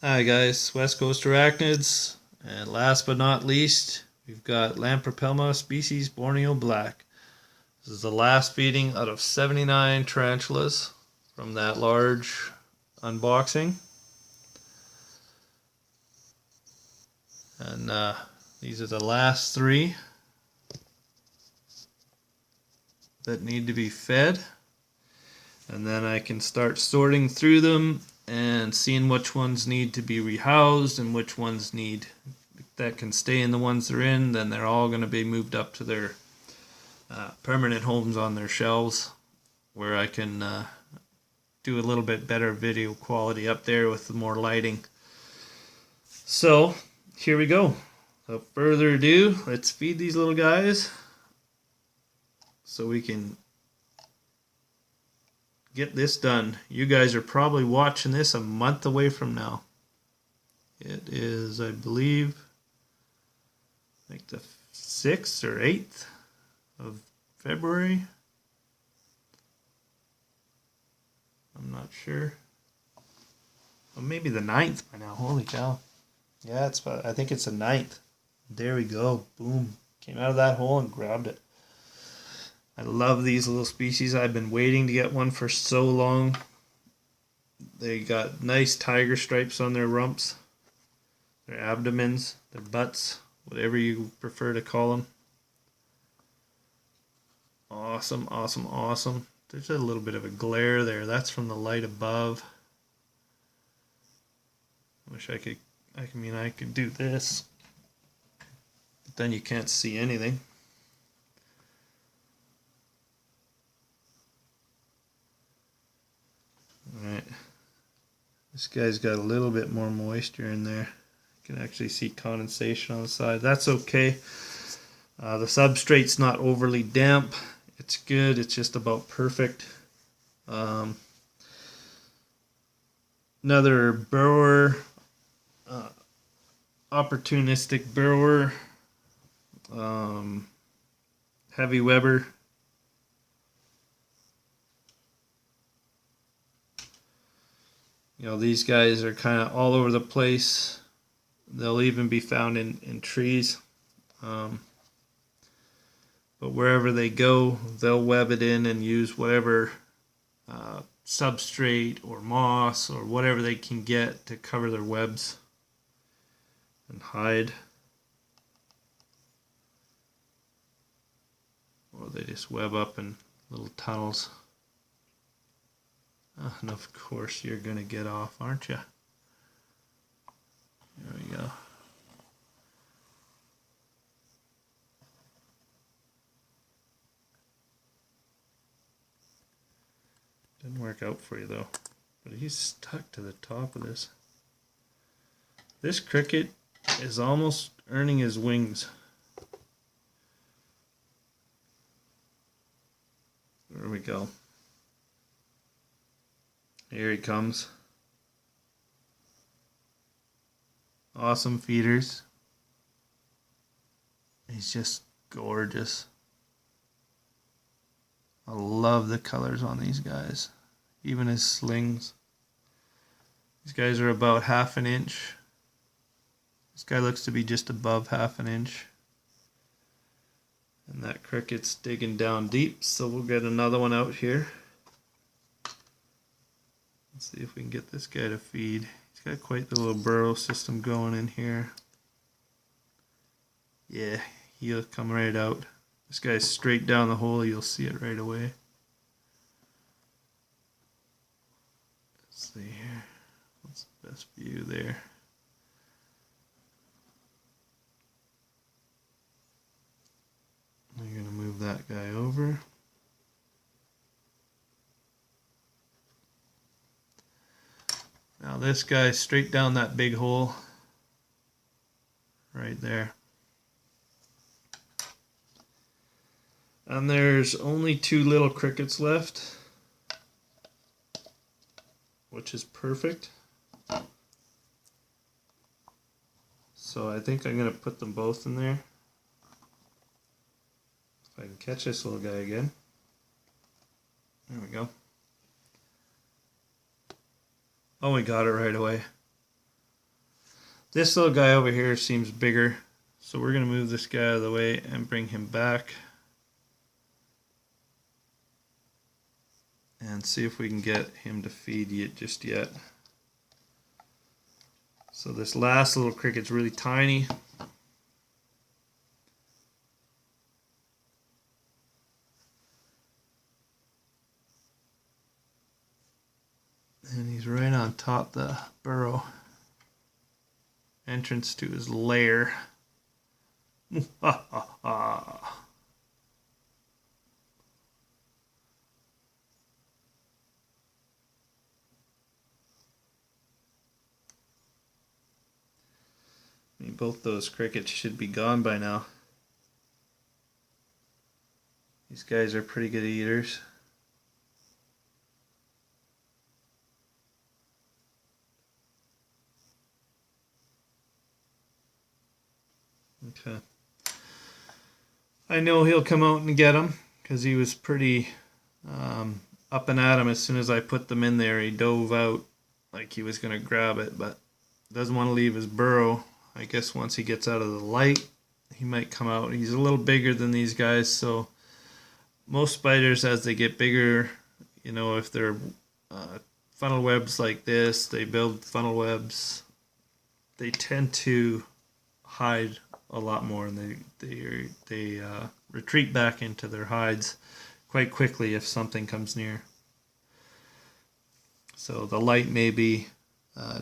Hi guys, West Coast Arachnids, and last but not least, we've got Lampropelma species Borneo Black. This is the last feeding out of 79 tarantulas from that large unboxing. And these are the last three that need to be fed. And then I can start sorting through them and seeing which ones need to be rehoused and which ones need that can stay in the ones they're in. Then they're all going to be moved up to their permanent homes on their shelves, where I can do a little bit better video quality up there with more lighting. So here we go. Without further ado, let's feed these little guys so we can get this done. You guys are probably watching this a month away from now. It is, I believe, like the 6th or 8th of February. I'm not sure. Well, maybe the 9th by now. Holy cow. Yeah, I think it's the 9th. There we go. Boom. Came out of that hole and grabbed it. I love these little species. I've been waiting to get one for so long. They got nice tiger stripes on their rumps, their abdomens, their butts, whatever you prefer to call them. Awesome, awesome, awesome. There's a little bit of a glare there. That's from the light above. Wish I could do this, but then you can't see anything. Alright, this guy's got a little bit more moisture in there. You can actually see condensation on the side. That's okay. The substrate's not overly damp. It's good. It's just about perfect. Another burrower, opportunistic burrower, heavy Weber. You know, these guys are kind of all over the place. They'll even be found in trees. But wherever they go, they'll web it in and use whatever substrate or moss or whatever they can get to cover their webs and hide. Or they just web up in little tunnels. And of course you're going to get off, aren't you? There we go. Didn't work out for you though. But he's stuck to the top of this. This cricket is almost earning his wings. There we go. Here he comes. Awesome feeders. He's just gorgeous. I love the colors on these guys. Even his slings. These guys are about 1/2 inch. This guy looks to be just above 1/2 inch. And that cricket's digging down deep, so we'll get another one out here. Let's see if we can get this guy to feed. He's got quite the little burrow system going in here. Yeah, he'll come right out. This guy's straight down the hole, you'll see it right away. Let's see here. What's the best view there? I'm going to move that guy over. Now this guy's straight down that big hole. Right there. And there's only 2 little crickets left, which is perfect. So I think I'm going to put them both in there. If I can catch this little guy again. There we go. Oh, we got it right away. This little guy over here seems bigger, so we're going to move this guy out of the way and bring him back and see if we can get him to feed yet just yet. So this last little cricket's really tiny. And he's right on top the burrow. Entrance to his lair. Ha ha ha. I mean, both those crickets should be gone by now. These guys are pretty good eaters. Okay. I know he'll come out and get them because he was pretty up and at him as soon as I put them in there. He dove out like he was going to grab it, but doesn't want to leave his burrow. I guess once he gets out of the light, he might come out. He's a little bigger than these guys, so most spiders, as they get bigger, you know, if they're funnel webs like this, they build funnel webs, they tend to hide a lot more, and they retreat back into their hides quite quickly if something comes near. So the light may be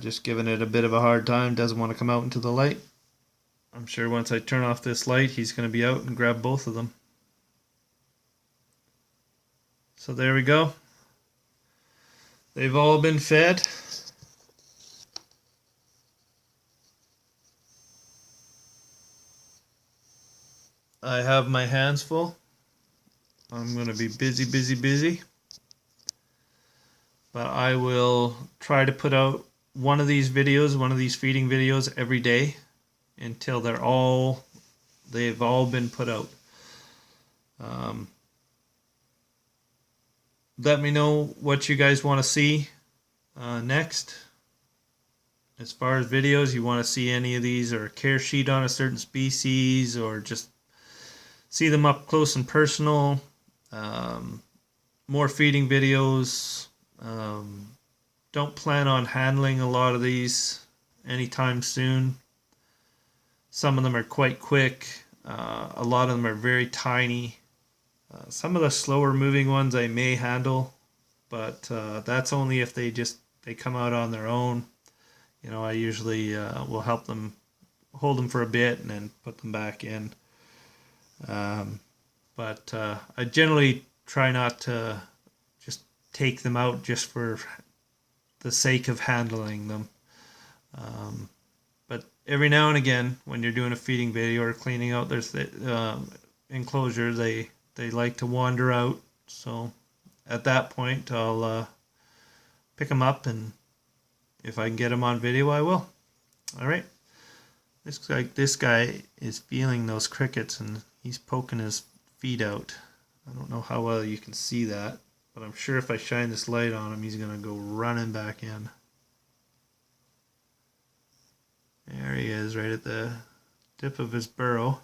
just giving it a bit of a hard time, doesn't want to come out into the light. I'm sure once I turn off this light, he's going to be out and grab both of them. So there we go. They've all been fed. I have my hands full. I'm going to be busy. But I will try to put out one of these videos, one of these feeding videos every day until they've all been put out. Let me know what you guys want to see next. As far as videos, you want to see any of these or a care sheet on a certain species, or just see them up close and personal. More feeding videos. Don't plan on handling a lot of these anytime soon. Some of them are quite quick. A lot of them are very tiny. Some of the slower moving ones I may handle, but that's only if they come out on their own. You know, I usually will help them, hold them for a bit and then put them back in. But I generally try not to just take them out just for the sake of handling them. But every now and again, when you're doing a feeding video or cleaning out there's the enclosure, they like to wander out. So at that point, I'll pick them up, and if I can get them on video, I will. All right. This guy is feeling those crickets, and he's poking his feet out. I don't know how well you can see that, but I'm sure if I shine this light on him, he's going to go running back in. There he is, right at the tip of his burrow.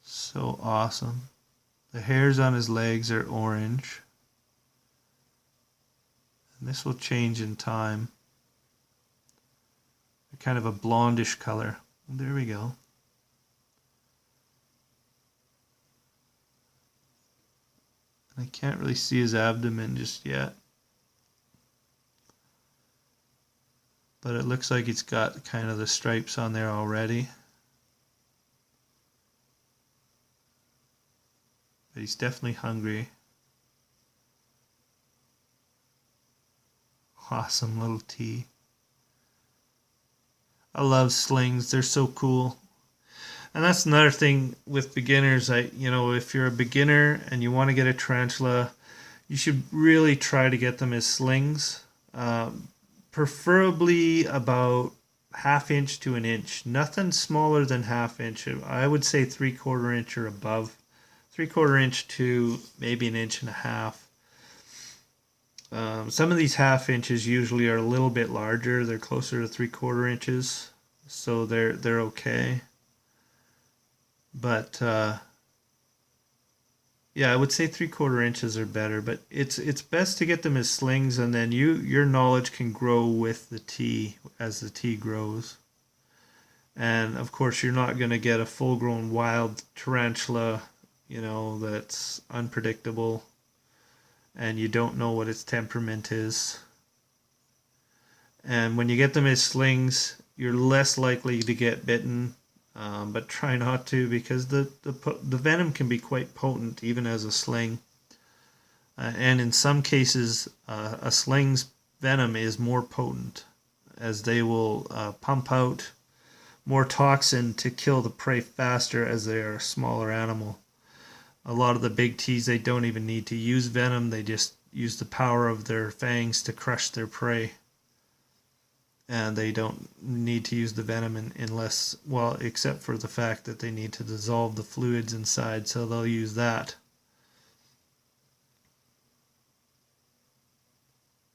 So awesome. The hairs on his legs are orange. And this will change in time. They're kind of a blondish color. There we go. I can't really see his abdomen just yet. But it looks like it's got kind of the stripes on there already. But he's definitely hungry. Awesome little tea. I love slings. They're so cool. And that's another thing with beginners. If you're a beginner and you want to get a tarantula, you should really try to get them as slings. Preferably about 1/2 inch to 1 inch. Nothing smaller than 1/2 inch. I would say 3/4 inch or above. 3/4 inch to maybe 1.5 inches. Some of these 1/2 inches usually are a little bit larger. They're closer to 3/4 inches, so they're okay. But yeah, I would say 3/4 inches are better. But it's best to get them as slings, and then your knowledge can grow with the tea as the tea grows. And of course, you're not going to get a full-grown wild tarantula, that's unpredictable, and you don't know what its temperament is. And when you get them as slings, you're less likely to get bitten, but try not to, because the venom can be quite potent even as a sling. And in some cases, a sling's venom is more potent, as they will pump out more toxin to kill the prey faster, as they are a smaller animal. A lot of the big teas, they don't even need to use venom. They just use the power of their fangs to crush their prey. And they don't need to use the venom unless, well, except for the fact that they need to dissolve the fluids inside, so they'll use that.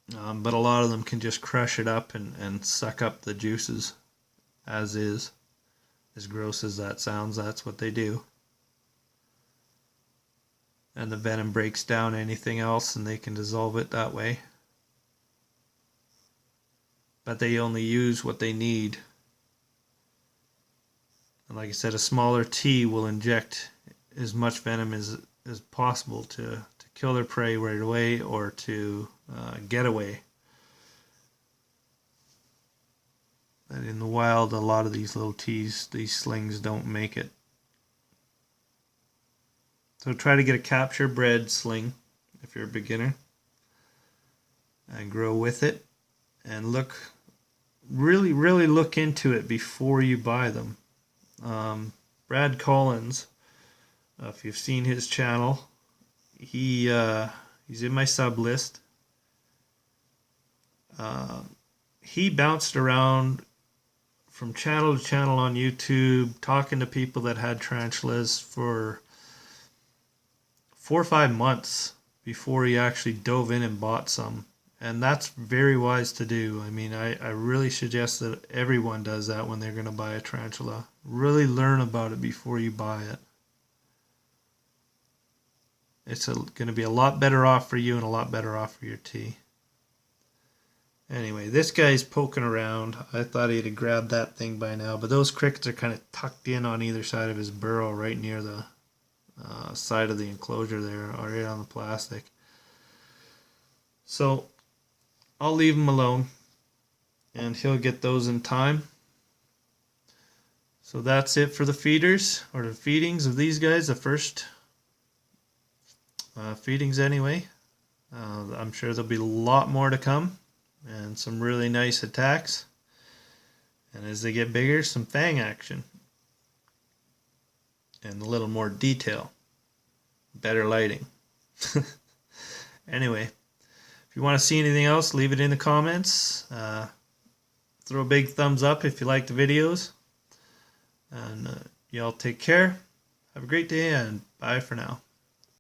But a lot of them can just crush it up and suck up the juices as is. As gross as that sounds, that's what they do. And the venom breaks down anything else, and they can dissolve it that way. But they only use what they need. And like I said, a smaller tea will inject as much venom as possible to kill their prey right away, or to get away. And in the wild, a lot of these little teas, these slings, don't make it. So try to get a capture bred sling if you're a beginner, and grow with it, and really look into it before you buy them. Brad Collins, if you've seen his channel, he's in my sub list. He bounced around from channel to channel on YouTube, talking to people that had tarantulas for 4 or 5 months before he actually dove in and bought some. And that's very wise to do. I mean, I really suggest that everyone does that when they're going to buy a tarantula. Really learn about it before you buy it. It's going to be a lot better off for you and a lot better off for your tea. Anyway, this guy's poking around. I thought he'd have grabbed that thing by now, but those crickets are kind of tucked in on either side of his burrow, right near the side of the enclosure there, right on the plastic. So I'll leave him alone, and he'll get those in time. So that's it for the feeders, or the feedings of these guys, the first feedings anyway. I'm sure there'll be a lot more to come, and some really nice attacks. And as they get bigger, some fang action. And a little more detail. Better lighting. Anyway, if you want to see anything else, leave it in the comments. Throw a big thumbs up if you like the videos. And y'all take care. Have a great day, and bye for now.